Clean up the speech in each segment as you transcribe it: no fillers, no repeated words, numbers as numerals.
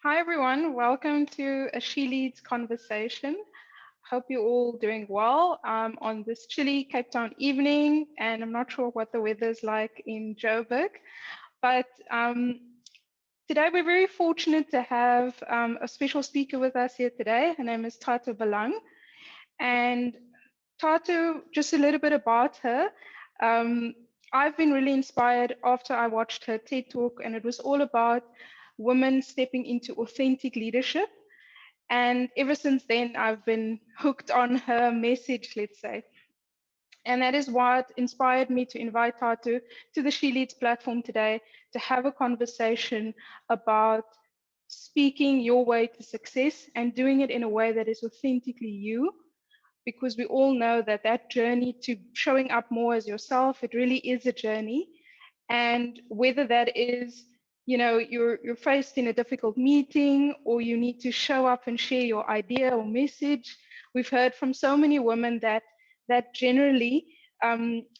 Hi, everyone. Welcome to a She Leads conversation. Hope you're all doing well on this chilly Cape Town evening. And I'm not sure what the weather's like in Joburg, but today we're very fortunate to have a special speaker with us here today. Her name is Thato Belang. And Thato, just a little bit about her. Um, I've been really inspired after I watched her TED Talk, and it was all about women stepping into authentic leadership. And ever since then, I've been hooked on her message, let's say. And that is what inspired me to invite Tatu to the She Leads platform today to have a conversation about speaking your way to success and doing it in a way that is authentically you. Because we all know that that journey to showing up more as yourself, it really is a journey. And whether that is, you're faced in a difficult meeting or you need to show up and share your idea or message. We've heard from so many women that generally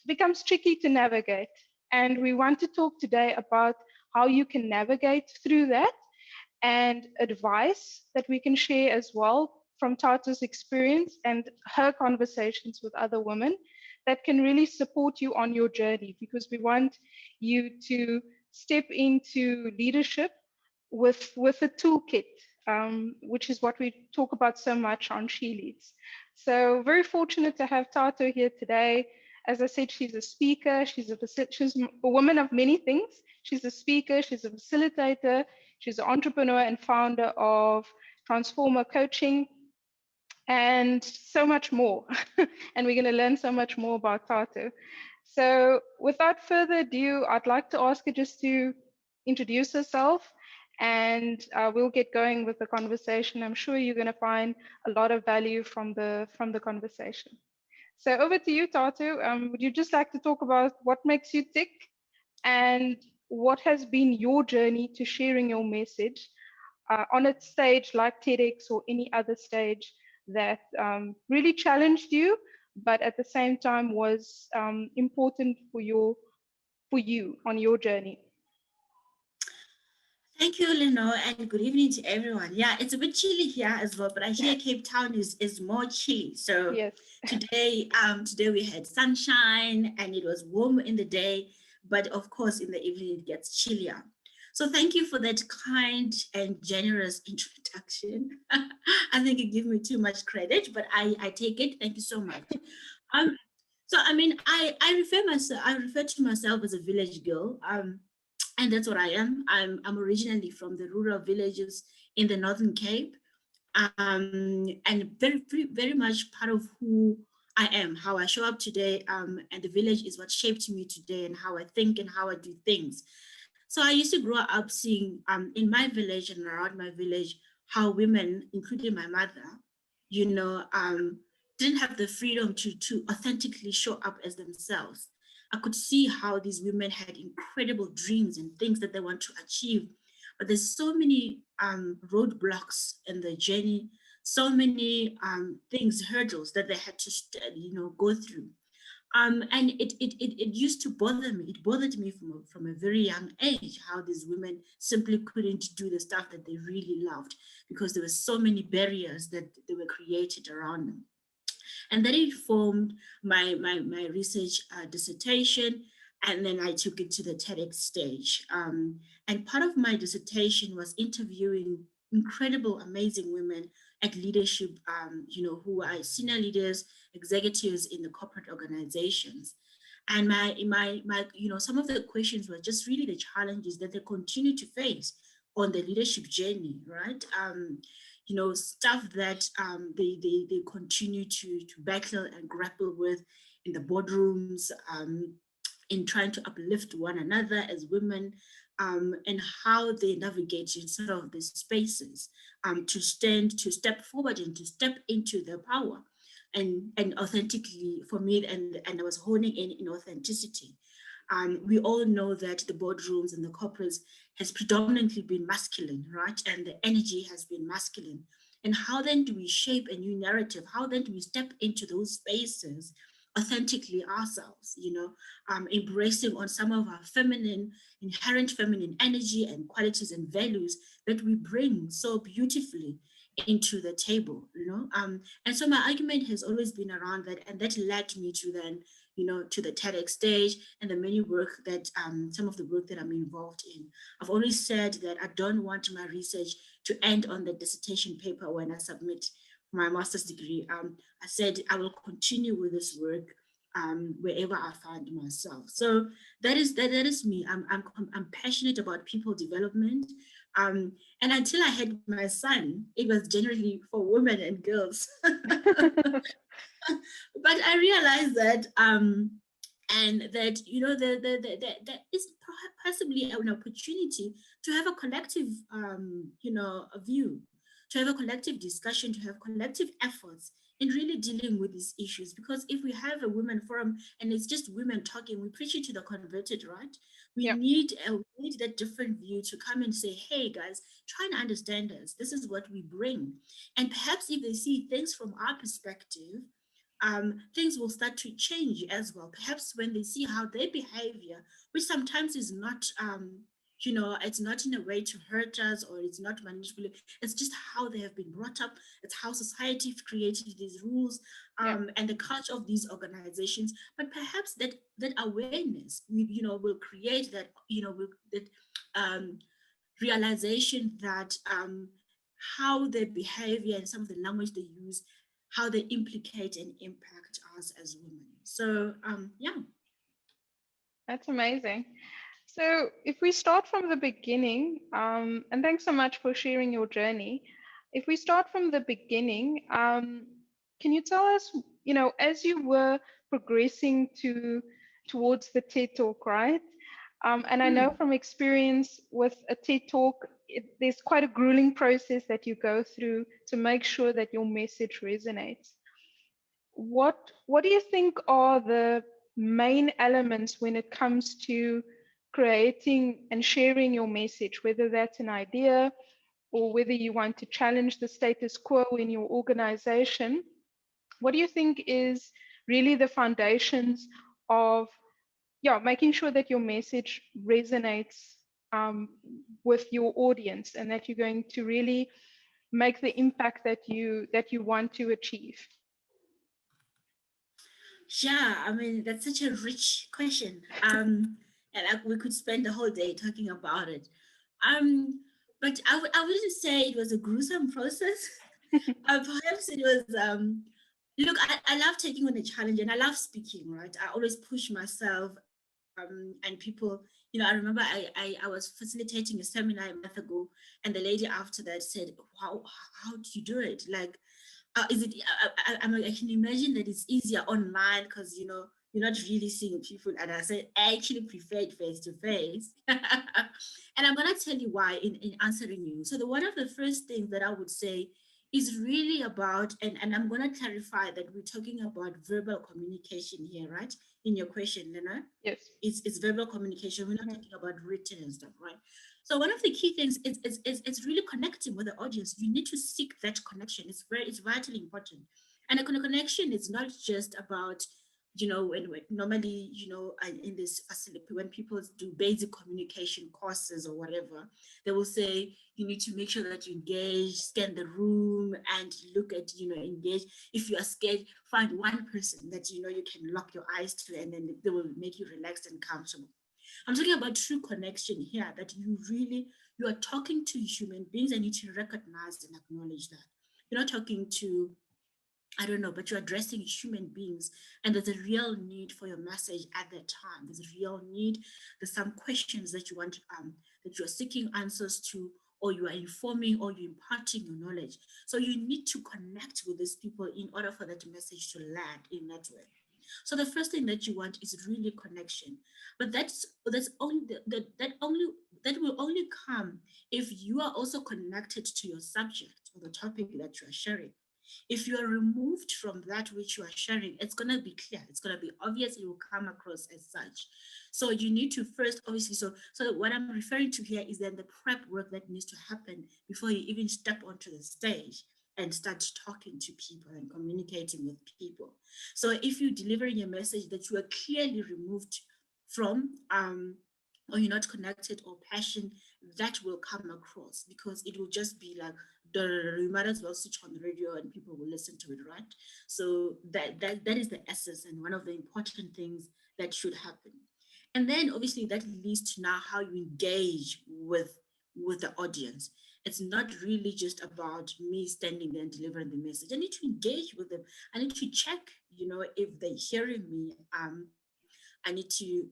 becomes tricky to navigate. And we want to talk today about how you can navigate through that and advice that we can share as well from Tata's experience and her conversations with other women that can really support you on your journey, because we want you to step into leadership with a toolkit, which is what we talk about so much on She Leads. So very fortunate to have Tato here today. As I said, she's a speaker. She's a woman of many things. She's a speaker. She's a facilitator. She's an entrepreneur and founder of Transformer Coaching, and so much more. And we're going to learn so much more about Tato. So without further ado, I'd like to ask her just to introduce herself, and we'll get going with the conversation. I'm sure you're going to find a lot of value from the conversation. So over to you, Tato. Would you just like to talk about what makes you tick and what has been your journey to sharing your message on a stage like TEDx or any other stage that really challenged you, but at the same time was important for you on your journey? Thank you, Leno, and good evening to everyone. Yeah, it's a bit chilly here as well, but I hear Cape Town is more chilly. So Yes. today we had sunshine and it was warm in the day, but of course in the evening it gets chillier. So thank you for that kind and generous introduction. I think you give me too much credit, but I take it. Thank you so much. Um, so I mean, I refer to myself as a village girl. And that's what I am. I'm originally from the rural villages in the Northern Cape, and very much part of who I am, how I show up today, and the village is what shaped me today and how I think and how I do things. So I used to grow up seeing in my village and around my village how women, including my mother, you know, didn't have the freedom to authentically show up as themselves. I could see how these women had incredible dreams and things that they want to achieve, but there's so many roadblocks in the journey, so many things, hurdles that they had to, go through. And it used to bother me. It bothered me from a very young age how these women simply couldn't do the stuff that they really loved because there were so many barriers that they were created around them. And then it formed my research dissertation, and then I took it to the TEDx stage. And part of my dissertation was interviewing incredible, amazing women at leadership, who are senior leaders, executives in the corporate organizations. And some of the questions were just really the challenges that they continue to face on the leadership journey, right? Stuff that they continue to battle and grapple with in the boardrooms, in trying to uplift one another as women, and how they navigate in sort of these spaces to step forward and to step into their power. And authentically for me, and I was honing in authenticity. We all know that the boardrooms and the corporates has predominantly been masculine, right? And the energy has been masculine. And how then do we shape a new narrative? How then do we step into those spaces authentically ourselves, embracing on some of our inherent feminine energy and qualities and values that we bring so beautifully into the table, and so my argument has always been around that, and that led me to then, to the TEDx stage and the many work that, some of the work that I'm involved in. I've always said that I don't want my research to end on the dissertation paper when I submit my master's degree. I said I will continue with this work wherever I find myself. So that is me. I'm passionate about people development. And until I had my son, it was generally for women and girls. But I realized that and that there is possibly an opportunity to have a collective a view, to have a collective discussion, to have collective efforts in really dealing with these issues. Because if we have a women forum and it's just women talking, we preach it to the converted, right? We Yeah. need that different view to come and say, hey guys, try and understand us. This is what we bring. And perhaps if they see things from our perspective, things will start to change as well. Perhaps when they see how their behavior, which sometimes is not, it's not in a way to hurt us, or it's not manipulative. It's just how they have been brought up. It's how society created these rules, Yeah. and the culture of these organizations. But perhaps that awareness, will create that, that um, realization that how their behavior and some of the language they use, how they implicate and impact us as women. So yeah. That's amazing. So, if we start from the beginning, and thanks so much for sharing your journey. If we start from the beginning, can you tell us, as you were progressing towards the TED Talk, right? And I know Hmm. from experience with a TED Talk, there's quite a grueling process that you go through to make sure that your message resonates. What do you think are the main elements when it comes to creating and sharing your message, whether that's an idea or whether you want to challenge the status quo in your organization? What do you think is really the foundations of, yeah, making sure that your message resonates with your audience, and that you're going to really make the impact that you want to achieve? Yeah, I mean, that's such a rich question. And we could spend the whole day talking about it. Um, but I wouldn't say it was a gruesome process. Perhaps it was, look, I love taking on a challenge and I love speaking, right? I always push myself, and people, I remember I was facilitating a seminar a month ago, and the lady after that said, wow, how do you do it? Like, is it I can imagine that it's easier online because you're not really seeing people. And I said I actually prefer it face to face. And I'm gonna tell you why in answering you. So the one of the first things that I would say is really about, and I'm gonna clarify that we're talking about verbal communication here, right? In your question, Lena. Yes. It's verbal communication. We're not Mhm. talking about written and stuff, right? So one of the key things is really connecting with the audience. You need to seek that connection. It's vitally important. And a connection is not just about, when normally, in this facility, when people do basic communication courses or whatever, they will say you need to make sure that you engage, scan the room, and look at, engage. If you are scared, find one person that you can lock your eyes to, and then they will make you relaxed and comfortable. I'm talking about true connection here, that you are talking to human beings and you need to recognize and acknowledge that. You're not talking to, I don't know, but you're addressing human beings, and there's a real need for your message at that time. There's a real need. There's some questions that you want, that you're seeking answers to, or you are informing, or you're imparting your knowledge. So you need to connect with these people in order for that message to land in that way. So the first thing that you want is really connection, but that's only that will only come if you are also connected to your subject or the topic that you are sharing. If you are removed from that which you are sharing, it's going to be clear, it's going to be obvious, it will come across as such. So you need to first, obviously, so what I'm referring to here is then the prep work that needs to happen before you even step onto the stage and start talking to people and communicating with people. So if you're delivering a message that you are clearly removed from, or you're not connected or passion, that will come across, because it will just be like, you might as well switch on the radio and people will listen to it, right? So that is the essence and one of the important things that should happen. And then obviously that leads to now how you engage with the audience. It's not really just about me standing there and delivering the message. I need to engage with them. I need to check, if they're hearing me. I need to,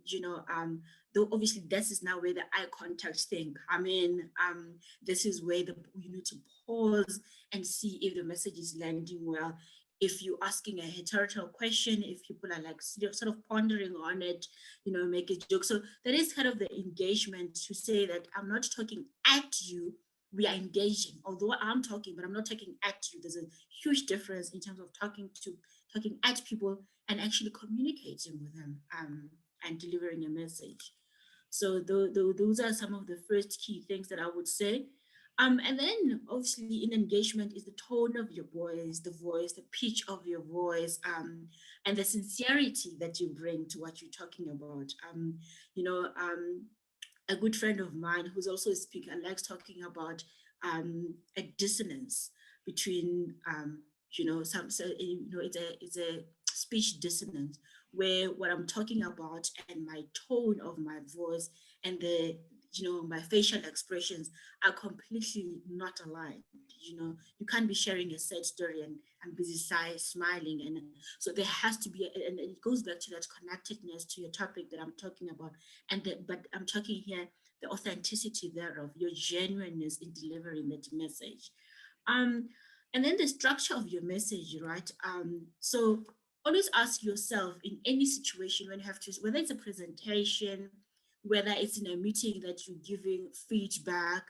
though obviously this is now where the eye contact thing come in. This is where you need to pause and see if the message is landing well. If you're asking a rhetorical question, if people are like sort of pondering on it, make a joke. So that is kind of the engagement, to say that I'm not talking at you, we are engaging. Although I'm talking, but I'm not talking at you. There's a huge difference in terms of talking at people and actually communicating with them, and delivering a message. So those are some of the first key things that I would say. And then obviously in engagement is the tone of your voice, the pitch of your voice, and the sincerity that you bring to what you're talking about. A good friend of mine who's also a speaker likes talking about a dissonance between it's a speech dissonance, where what I'm talking about and my tone of my voice and my facial expressions are completely not aligned. You can't be sharing a sad story and I'm busy smiling, and so there has to be and it goes back to that connectedness to your topic that I'm talking about, but I'm talking here the authenticity thereof, your genuineness in delivering that message. And then the structure of your message, right? So always ask yourself in any situation when you have to, whether it's a presentation, whether it's in a meeting that you're giving feedback,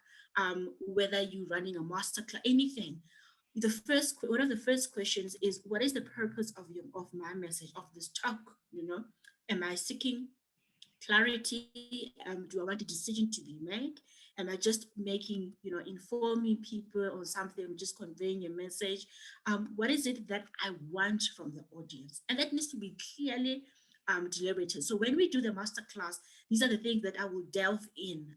whether you're running a masterclass, anything. One of the first questions is, what is the purpose of my message, of this talk? Am I seeking clarity? Do I want a decision to be made? Am I just making, informing people or something? I'm just conveying a message. What is it that I want from the audience? And that needs to be clearly deliberated. So when we do the masterclass, these are the things that I will delve in,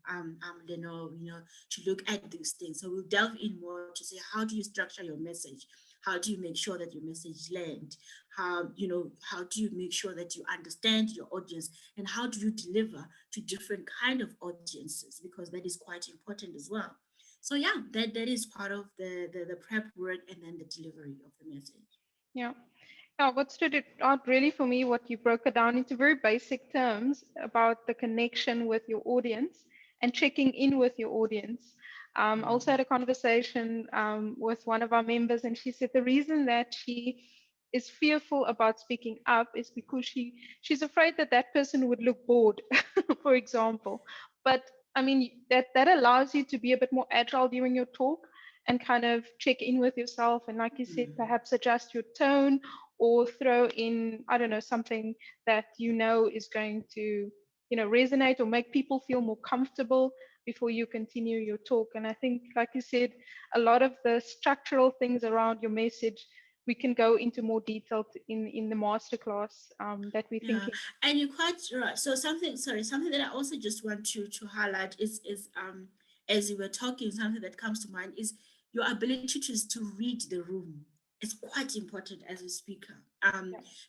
to look at these things. So we'll delve in more to say, how do you structure your message? How do you make sure that your message lands? How do you make sure that you understand your audience, and how do you deliver to different kind of audiences? Because that is quite important as well. So yeah, that is part of the prep work and then the delivery of the message. Yeah. Yeah, what stood it out really for me, what you broke it down into very basic terms about the connection with your audience and checking in with your audience. I also had a conversation with one of our members, and she said the reason that she is fearful about speaking up is because she's afraid that that person would look bored, for example. But I mean, that allows you to be a bit more agile during your talk and kind of check in with yourself. And like you said, perhaps adjust your tone or throw in, I don't know, something that is going to, resonate or make people feel more comfortable before you continue your talk. And I think, like you said, a lot of the structural things around your message, we can go into more detail in the masterclass that we're thinking. And you're quite right. So something that I also just want to highlight is as you were talking, something that comes to mind is your ability to read the room. It's quite important as a speaker,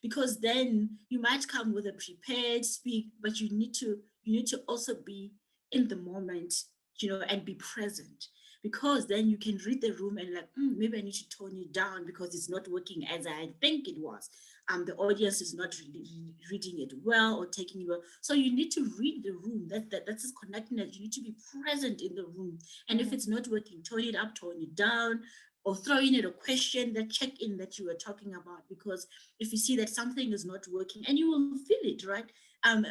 because then you might come with a prepared speak, but you need to also be in the moment, and be present, because then you can read the room and like, maybe I need to tone it down because it's not working as I think it was. The audience is not really reading it well or taking it well. So you need to read the room. That's connecting that. You need to be present in the room. And if it's not working, tone it up, tone it down, or throw in it a question, that check-in that you were talking about. Because if you see that something is not working, and you will feel it, right?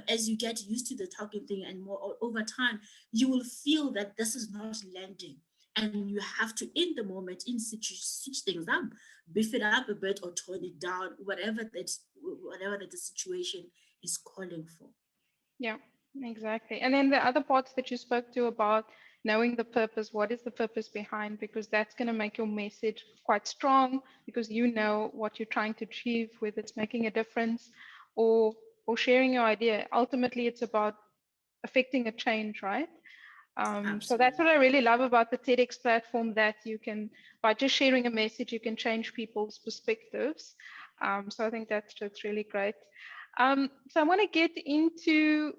As you get used to the talking thing and more over time, you will feel that this is not landing. And you have to, in the moment, switch things up, beef it up a bit or tone it down, whatever that the situation is calling for. Yeah, exactly. And then the other parts that you spoke to about knowing the purpose, what is the purpose behind, because that's going to make your message quite strong, because you know what you're trying to achieve, whether it's making a difference or sharing your idea. Ultimately, it's about affecting a change, right? So that's what Absolutely. I really love about the TEDx platform, that you can, by just sharing a message, you can change people's perspectives. So I think that's really great. So I want to get into,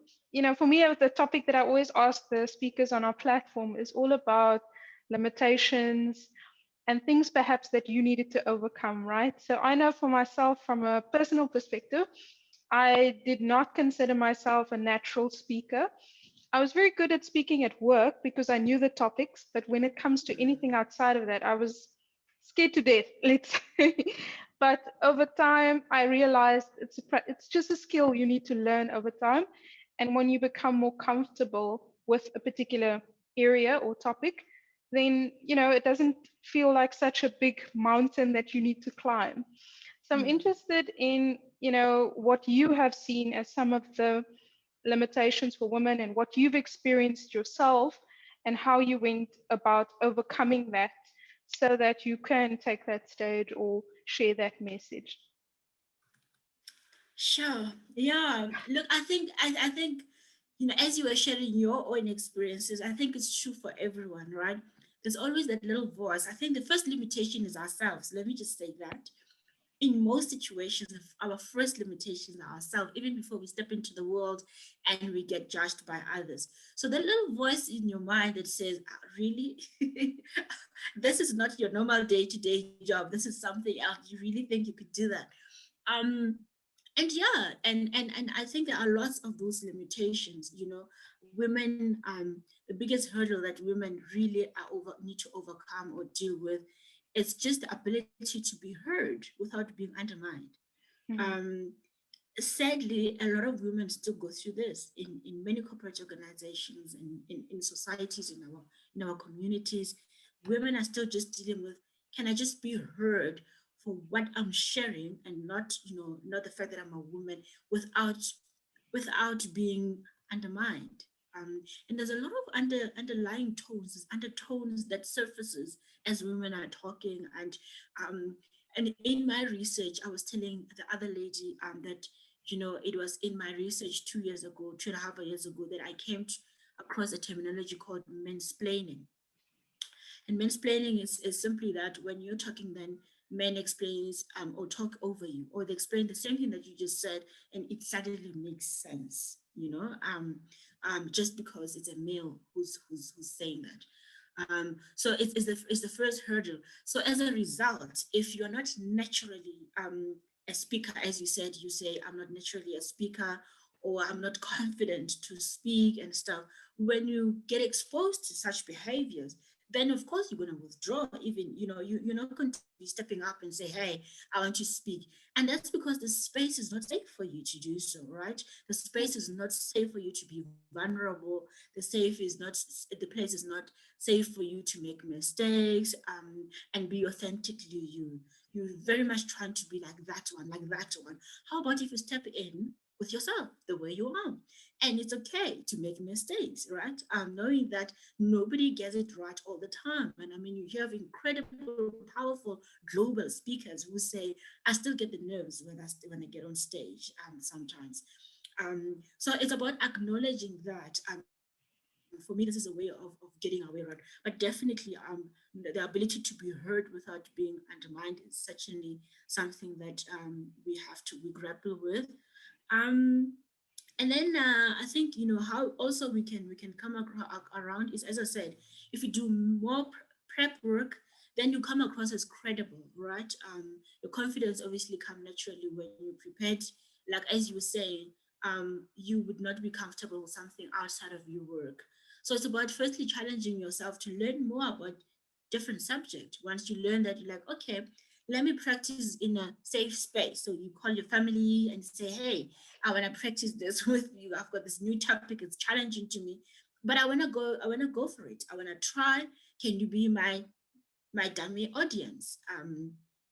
for me, the topic that I always ask the speakers on our platform is all about limitations and things perhaps that you needed to overcome, right? So I know for myself, from a personal perspective, I did not consider myself a natural speaker. I was very good at speaking at work because I knew the topics, but when it comes to anything outside of that, I was scared to death, let's say. But over time, I realized it's just a skill you need to learn over time. And when you become more comfortable with a particular area or topic, then it doesn't feel like such a big mountain that you need to climb. So I'm Mm. interested in what you have seen as some of the limitations for women and what you've experienced yourself and how you went about overcoming that so that you can take that stage or share that message. Sure. Yeah. Look, I think, as you were sharing your own experiences, I think it's true for everyone, right? There's always that little voice. I think the first limitation is ourselves. Let me just say that. In most situations, our first limitations are ourselves, even before we step into the world and we get judged by others. So that little voice in your mind that says, "Ah, really? This is not your normal day-to-day job. This is something else. You really think you could do that?" Um, and yeah, and I think there are lots of those limitations. Women, the biggest hurdle that women really need to overcome or deal with, it's just the ability to be heard without being undermined. Mm, um Sadly, a lot of women still go through this in many corporate organizations and in societies, in our communities. Women are still just dealing with, can I just be heard for what I'm sharing, and not the fact that I'm a woman, without being undermined. And there's a lot of underlying tones, there's undertones that surfaces as women are talking. Um, and in my research, I was telling the other lady that it was in my research 2 years ago, 2.5 years ago, that I came across a terminology called mansplaining. And mansplaining is simply that when you're talking, then men explains or talk over you, or they explain the same thing that you just said, and it suddenly makes sense, just because it's a male who's saying that. So it's the first hurdle. So as a result, if you're not naturally a speaker, as you say, I'm not naturally a speaker, or I'm not confident to speak and stuff, when you get exposed to such behaviors, then of course you're going to withdraw. Even you're not going to be stepping up and say, hey, I want to speak. And that's because the space is not safe for you to do so, right? The space is not safe for you to be vulnerable. The place is not safe for you to make mistakes, and be authentically you. You're very much trying to be like that one. How about if you step in with yourself the way you are? And it's okay to make mistakes, right? Knowing that nobody gets it right all the time. And I mean, you have incredible, powerful global speakers who say, I still get the nerves when I get on stage sometimes. So it's about acknowledging that. For me, this is a way of getting away, right? But definitely, the ability to be heard without being undermined is certainly something that we grapple with. Um, and then I think how also we can come around is, as I said, if you do more prep work, then you come across as credible, right? Your confidence obviously come naturally when you're prepared. Like as you were saying, you would not be comfortable with something outside of your work. So it's about firstly challenging yourself to learn more about different subject. Once you learn that, you're like, okay, let me practice in a safe space. So you call your family and say, hey, I want to practice this with you. I've got this new topic. It's challenging to me, but I want to go for it. I want to try. Can you be my dummy audience?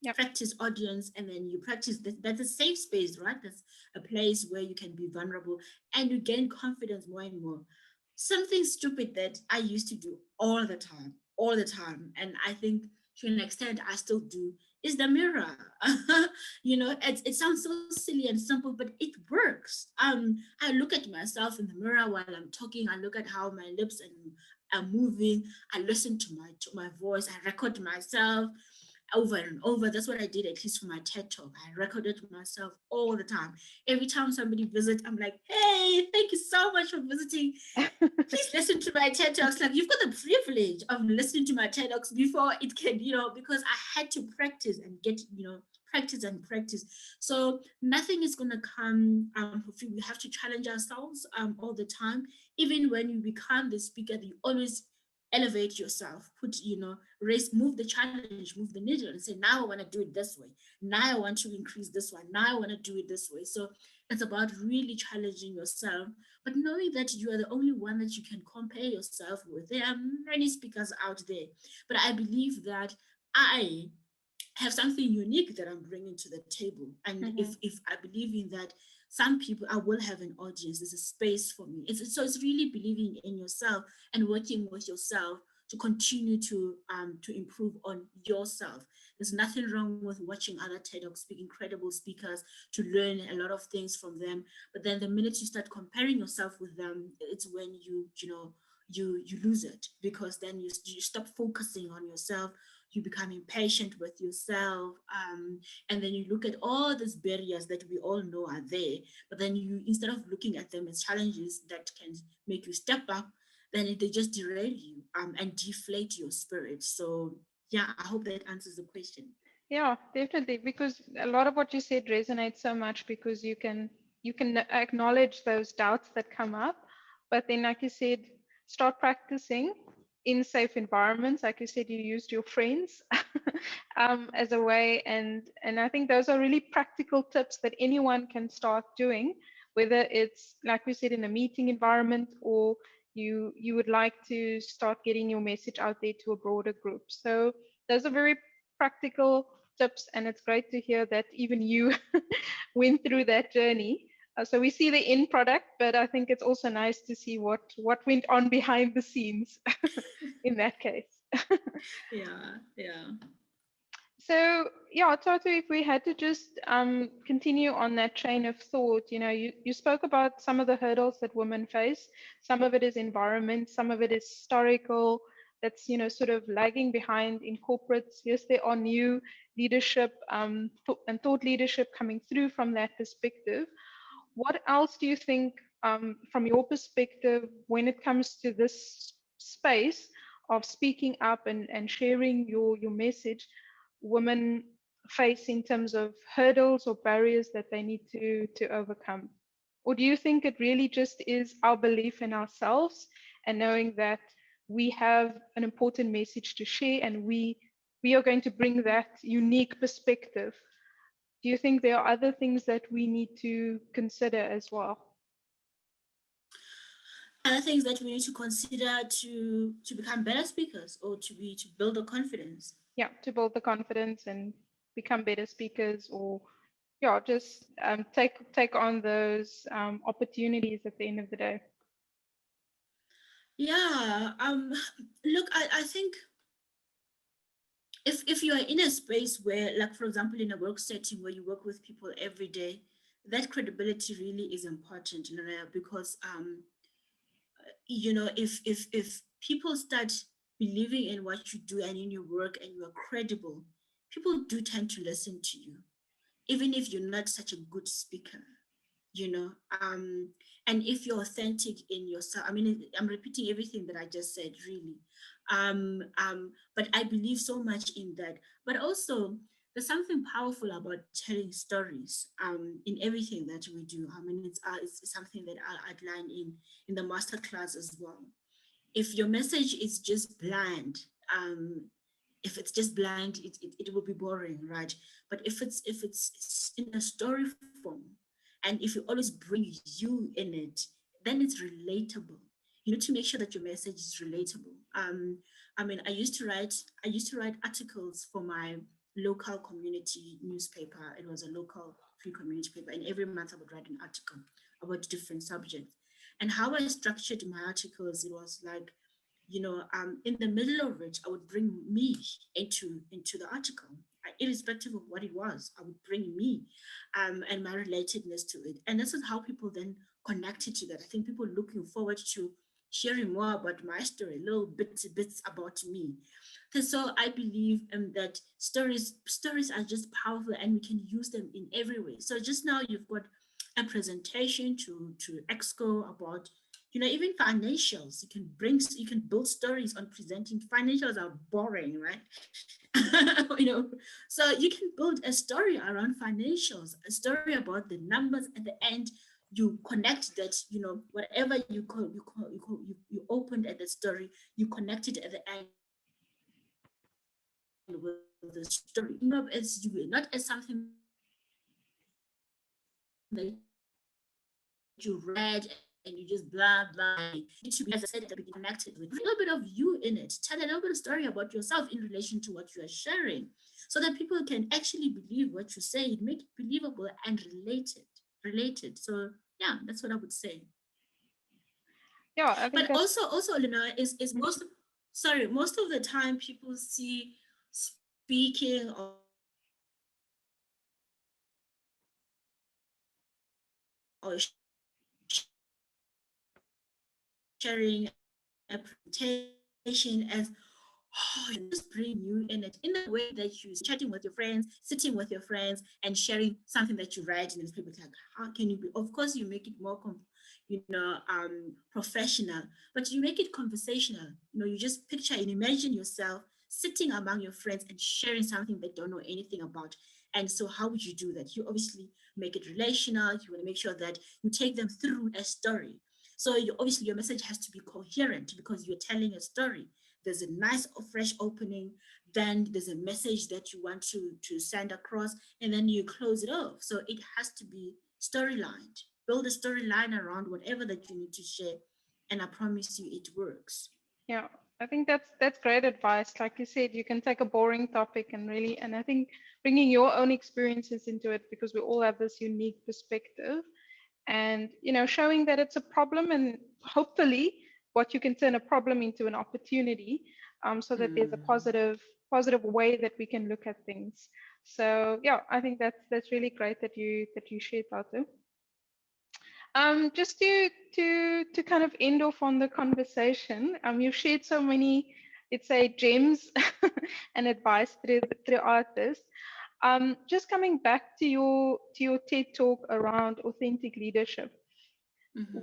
yep. Practice audience, and then you practice. That's a safe space, right? That's a place where you can be vulnerable and you gain confidence more and more. something stupid that I used to do all the time, all the time. And I think to an extent I still do is the mirror. You know, it sounds so silly and simple, but it works. I look at myself in the mirror while I'm talking. I look at how my lips are moving. I listen to my voice. I record myself over and over. That's what I did, at least for my TED talk. I recorded myself all the time. Every time somebody visits, I'm like, hey, thank you so much for visiting. Please listen to my TED Talks. Like, you've got the privilege of listening to my TED Talks before it can, you know, because I had to practice and get, you know, practice and practice. So nothing is going to come for free. We have to challenge ourselves all the time. Even when you become the speaker, you always elevate yourself, put, you know, move the challenge, move the needle and say, now I want to do it this way. Now I want to increase this one. Now I want to do it this way. So it's about really challenging yourself, but knowing that you are the only one that you can compare yourself with. There are many speakers out there, but I believe that I have something unique that I'm bringing to the table. And if I believe in that, some people, I will have an audience. There's a space for me. So it's really believing in yourself and working with yourself to continue to improve on yourself. There's nothing wrong with watching other TEDx speak, incredible speakers, to learn a lot of things from them. But then the minute you start comparing yourself with them, it's when you lose it, because then you stop focusing on yourself. You become impatient with yourself, and then you look at all these barriers that we all know are there, but then you, instead of looking at them as challenges that can make you step up, then they just derail you and deflate your spirit. So yeah, I hope that answers the question. Yeah, definitely. Because a lot of what you said resonates so much, because you can acknowledge those doubts that come up, but then, like you said, start practicing in safe environments. Like you said, you used your friends as a way, and I think those are really practical tips that anyone can start doing, whether it's, like we said, in a meeting environment, or you would like to start getting your message out there to a broader group. So those are very practical tips, and it's great to hear that even you went through that journey. So we see the end product, but I think it's also nice to see what went on behind the scenes in that case. Yeah. So yeah, Tato, if we had to just continue on that train of thought, you spoke about some of the hurdles that women face. Some of it is environment, some of it is historical, that's sort of lagging behind in corporates. Yes, there are new leadership and thought leadership coming through from that perspective. What else do you think, from your perspective, when it comes to this space of speaking up and sharing your message, women face in terms of hurdles or barriers that they need to overcome? Or do you think it really just is our belief in ourselves and knowing that we have an important message to share, and we are going to bring that unique perspective? Do you think there are other things that we need to consider as well? Other things that we need to consider to become better speakers, or to build the confidence. Yeah, to build the confidence and become better speakers, or yeah, just take on those opportunities at the end of the day. Yeah. Look, I think if you are in a space where, like, for example, in a work setting where you work with people every day, that credibility really is important, because if people start believing in what you do and in your work, and you are credible, people do tend to listen to you, even if you're not such a good speaker, you know and if you're authentic in yourself. I mean, I'm repeating everything that I just said, really. But I believe so much in that. But also, there's something powerful about telling stories in everything that we do. I mean, it's something that I'll outline in the masterclass as well. If your message is just bland, if it's just bland, it will be boring, right? But if it's in a story form, and if you always bring you in it, then it's relatable. You need to make sure that your message is relatable. I mean, I used to write articles for my local community newspaper. It was a local free community paper, and every month I would write an article about different subjects. And how I structured my articles, it was like, in the middle of it, I would bring me into the article. Irrespective of what it was, I would bring me and my relatedness to it. And this is how people then connected to that. I think people looking forward to sharing more about my story, little bits about me. So I believe that stories are just powerful and we can use them in every way. So just now you've got a presentation to Exco about, even financials. You can build stories on presenting. Financials are boring, right? So you can build a story around financials, a story about the numbers at the end. You connect that, whatever you opened at the story, you connect it at the end with the story, not as something that you read and you just blah blah. You need to be, as I said at the beginning, connected with a little bit of you in it. Tell a little bit of story about yourself in relation to what you are sharing, so that people can actually believe what you say. Make it believable and related. So yeah, that's what I would say. Yeah, I think But that's also Lena, is most of the time people see speaking or sharing a presentation as, oh, just bring you in it, in the way that you chatting with your friends, sitting with your friends and sharing something that you write in this paper. Like, how can you be, of course you make it more professional, but you make it conversational. You just picture and imagine yourself sitting among your friends and sharing something they don't know anything about. And so how would you do that? You obviously make it relational. You want to make sure that you take them through a story. So obviously your message has to be coherent because you're telling a story. There's a nice fresh opening, then there's a message that you want to send across, and then you close it off. So it has to be storyline. Build a storyline around whatever that you need to share, and I promise you it works. Yeah, I think that's great advice. Like you said, you can take a boring topic and I think bringing your own experiences into it, because we all have this unique perspective, and showing that it's a problem, and hopefully what you can turn a problem into an opportunity, so that there's a positive way that we can look at things. So yeah, I think that's really great that you shared that. Just to kind of end off on the conversation, you've shared so many, let's say, gems and advice throughout this. Just coming back to your TED talk around authentic leadership.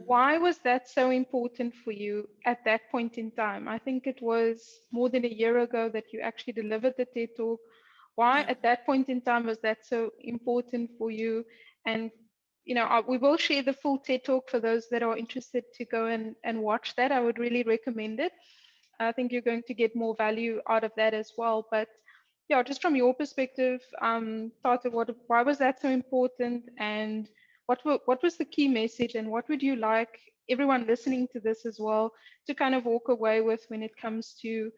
Why was that so important for you at that point in time? I think it was more than a year ago that you actually delivered the TED talk. Why Yeah. at that point in time was that so important for you? And we will share the full TED talk for those that are interested to go and watch that. I would really recommend it. I think you're going to get more value out of that as well. But yeah, just from your perspective, Thato, why was that so important? And what was the key message? And what would you like everyone listening to this as well to kind of walk away with when it comes to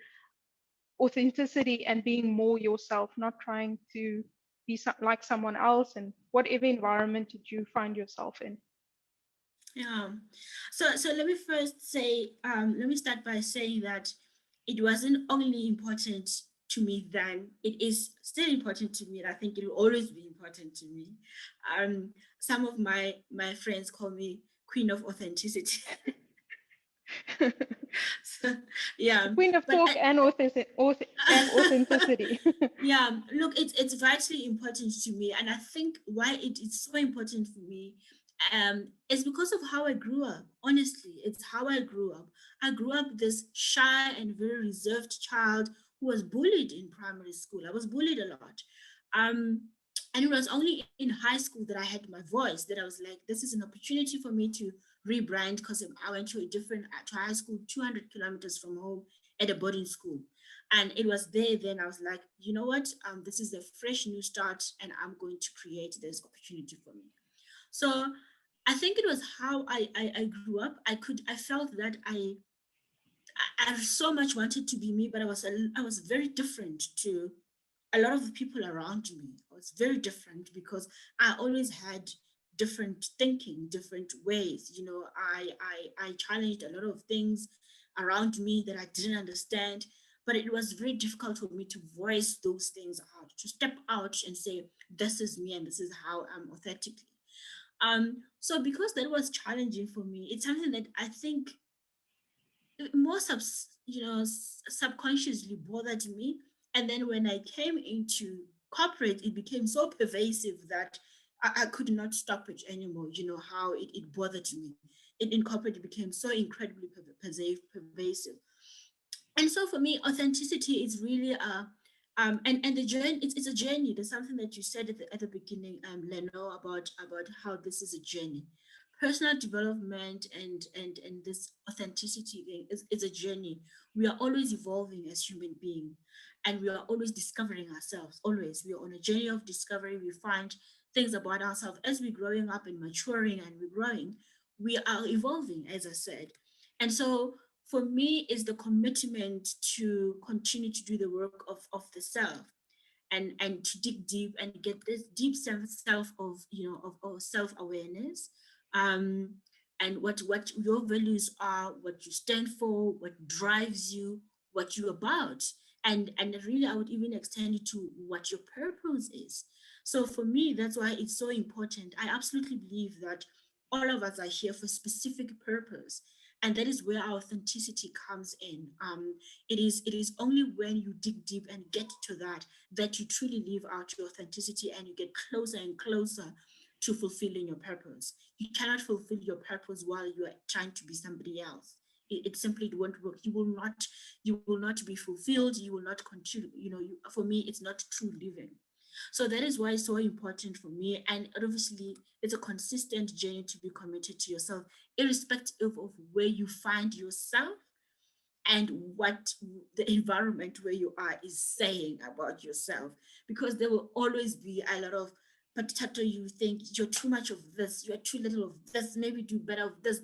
authenticity and being more yourself, not trying to be like someone else? And whatever environment did you find yourself in? Yeah. So let me first say, let me start by saying that it wasn't only important to me then, it is still important to me, and I think it will always be important to me. Some of my friends call me Queen of Authenticity. So, yeah, The queen of but talk and authenticity. yeah, look, it's vitally important to me, and I think why it is so important for me is because of how I grew up. Honestly, it's how I grew up. I grew up this shy and very reserved child who was bullied in primary school. I was bullied a lot. And it was only in high school that I had my voice, that I was like, this is an opportunity for me to rebrand, because I went to high school 200 kilometers from home at a boarding school. And it was there then I was like, you know what, this is a fresh new start, and I'm going to create this opportunity for me. So I think it was how I grew up. I felt that I so much wanted to be me, but I was very different to a lot of the people around me. I was very different because I always had different thinking, different ways. You know, I challenged a lot of things around me that I didn't understand, but it was very difficult for me to voice those things out, to step out and say, this is me and this is how I'm authentically. So because that was challenging for me, it's something that I think more subconsciously bothered me. And then when I came into corporate, it became so pervasive that I could not stop it anymore. You know how it bothered me. In corporate, it became so incredibly pervasive. And so for me, authenticity is really and the journey, it's a journey. There's something that you said at the beginning, Leno, about how this is a journey. Personal development and this authenticity thing is a journey. We are always evolving as human beings, and we are always discovering ourselves. Always, we are on a journey of discovery. We find things about ourselves as we're growing up and maturing, and we're growing. We are evolving, as I said, and so for me is the commitment to continue to do the work of the self, and to dig deep and get this deep self of, you know, of self-awareness, um and what your values are, what you stand for, what drives you, what you're about. And really, I would even extend it to what your purpose is. So for me, that's why it's so important. I absolutely believe that all of us are here for a specific purpose, and that is where our authenticity comes in. It is only when you dig deep and get to that you truly live out your authenticity, and you get closer and closer to fulfilling your purpose. You cannot fulfill your purpose while you are trying to be somebody else. It simply won't work. You will not be fulfilled. You will not continue. For me, it's not true living. So that is why it's so important for me. And obviously, it's a consistent journey to be committed to yourself, irrespective of where you find yourself and what the environment where you are is saying about yourself. Because there will always be a lot of, but Thato, you think you're too much of this, you're too little of this, maybe do better of this,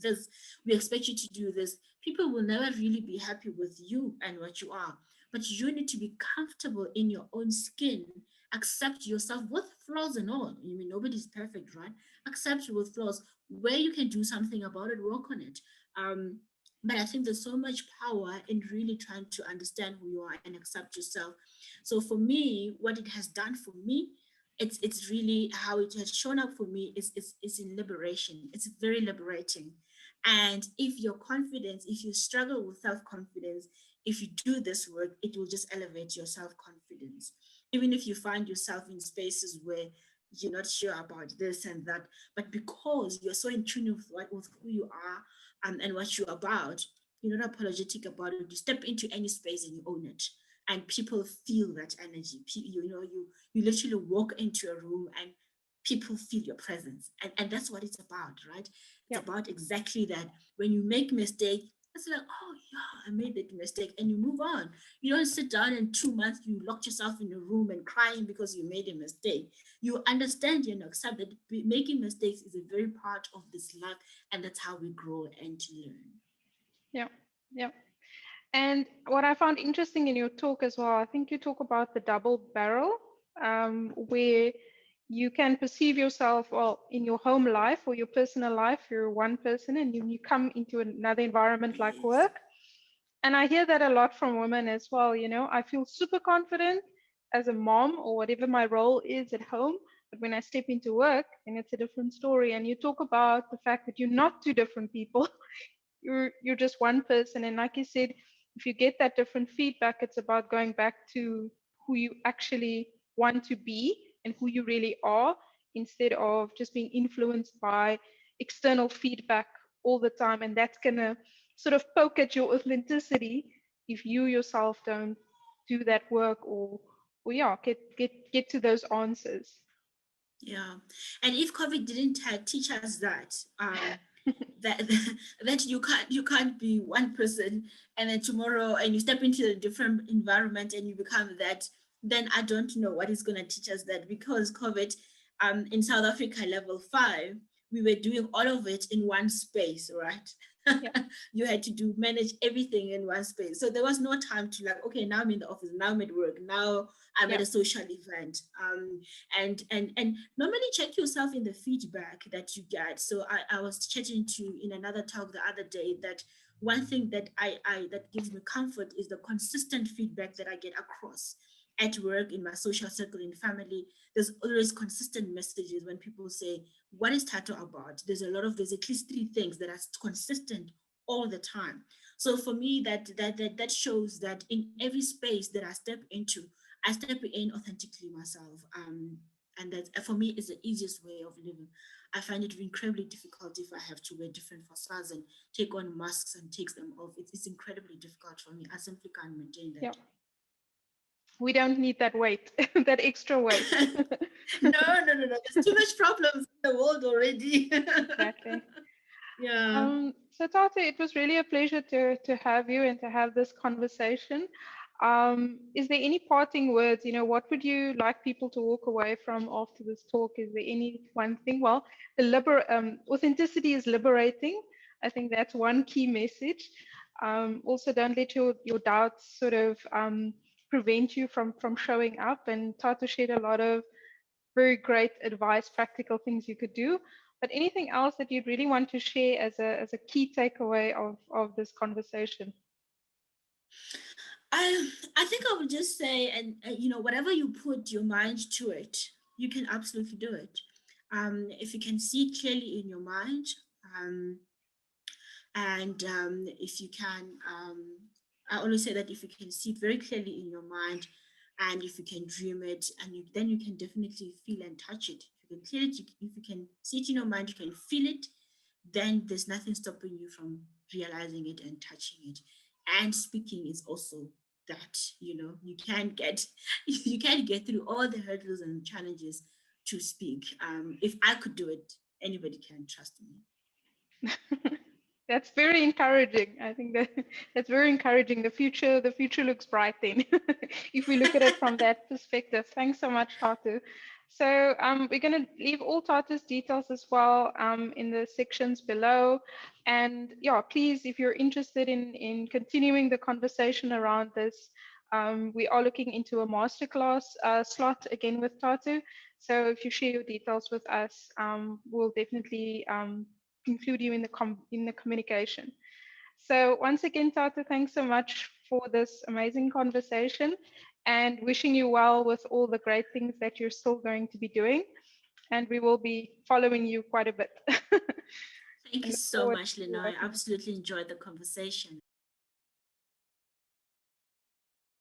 this. We expect you to do this. People will never really be happy with you and what you are. But you need to be comfortable in your own skin, accept yourself with flaws and all. I mean, nobody's perfect, right? Accept you with flaws. Where you can do something about it, work on it. But I think there's so much power in really trying to understand who you are and accept yourself. So for me, what it has done for me, it's really how it has shown up for me is in liberation. It's very liberating. And if your confidence, if you struggle with self-confidence, if you do this work, it will just elevate your self-confidence. Even if you find yourself in spaces where you're not sure about this and that, but because you're so in tune with who you are, and what you're about, you're not apologetic about it. You step into any space and you own it. And people feel that energy. You literally walk into a room and people feel your presence. And that's what it's about, right? It's Yeah. about exactly that. When you make mistake, it's like, oh yeah, I made that mistake, and you move on. You don't sit down in 2 months, you lock yourself in a room and crying because you made a mistake. You understand and accept that making mistakes is a very part of this life, and that's how we grow and learn. Yeah. Yeah. And what I found interesting in your talk as well, I think you talk about the double barrel, where you can perceive yourself, well, in your home life or your personal life, you're one person, and you come into another environment like Yes. work. And I hear that a lot from women as well. I feel super confident as a mom or whatever my role is at home. But when I step into work, and it's a different story. And you talk about the fact that you're not two different people. You're just one person. And like you said, if you get that different feedback, it's about going back to who you actually want to be and who you really are, instead of just being influenced by external feedback all the time. And that's gonna sort of poke at your authenticity if you yourself don't do that work, or yeah, get to those answers. Yeah. And if COVID didn't teach us that, that that you can't be one person and then tomorrow and you step into a different environment and you become that, then I don't know what is going to teach us that. Because COVID, in South Africa level 5, we were doing all of it in one space, right? Yeah. You had to manage everything in one space. So there was no time to like, okay, now I'm in the office, now I'm at work, now I'm Yeah. at a social event. And normally check yourself in the feedback that you get. So I was chatting to in another talk the other day that one thing that I that gives me comfort is the consistent feedback that I get across at work, in my social circle, in family. There's always consistent messages when people say, what is Thato about? There's at least three things that are consistent all the time. So for me, that shows that in every space that I step into, I step in authentically myself. And that for me is the easiest way of living. I find it incredibly difficult if I have to wear different facades and take on masks and take them off. It's incredibly difficult for me. I simply can't maintain Yeah. that. We don't need that weight, that extra weight. No, no, no, no. There's too much problems in the world already. Exactly. Yeah. So Tata, it was really a pleasure to have you and to have this conversation. Is there any parting words? What would you like people to walk away from after this talk? Is there any one thing? Well, authenticity is liberating. I think that's one key message. Also, don't let your doubts sort of prevent you from showing up. And Tata shared a lot of very great advice, practical things you could do. But anything else that you'd really want to share as a key takeaway of this conversation? I think I would just say, and whatever you put your mind to it, you can absolutely do it. If you can see clearly in your mind, um, and if you can, I always say that if you can see it very clearly in your mind, and if you can dream it, and then you can definitely feel and touch it. If you can feel it, if you can see it in your mind, you can feel it, then there's nothing stopping you from realizing it and touching it. And speaking is also that, you can't get you can't get through all the hurdles and challenges to speak. If I could do it, anybody can, trust me. That's very encouraging. I think that's very encouraging. The future looks bright then, if we look at it from that perspective. Thanks so much, Tatu. So we're going to leave all Tatu's details as well in the sections below. And yeah, please, if you're interested in continuing the conversation around this, we are looking into a masterclass slot again with Tatu. So if you share your details with us, we'll definitely include you in the communication. So once again, Tata, thanks so much for this amazing conversation and wishing you well with all the great things that you're still going to be doing. And we will be following you quite a bit. Thank I you look so forward much, to Lena. I working with you. absolutely enjoyed the conversation.